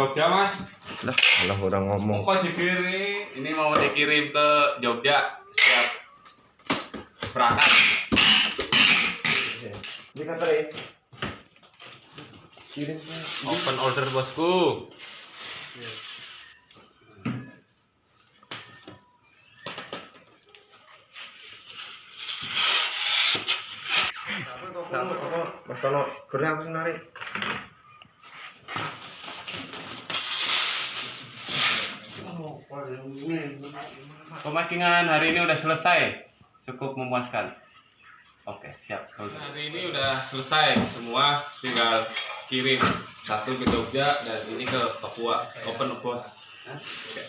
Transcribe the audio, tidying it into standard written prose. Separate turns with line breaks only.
Jogja Mas.
Lah, malah orang ngomong.
Kok dikirim? Ini mau dikirim ke Jogja. Siap berangkat.
Ini kantor ya. Kirim ke
Open order bosku.
apa Mas Tono, goreng aku narik.
Pemakingan hari ini udah selesai. Cukup memuaskan. Oke, siap. Hari ini udah selesai semua, tinggal kirim satu ke Jogja dan ini ke Papua. Open bos. Oke.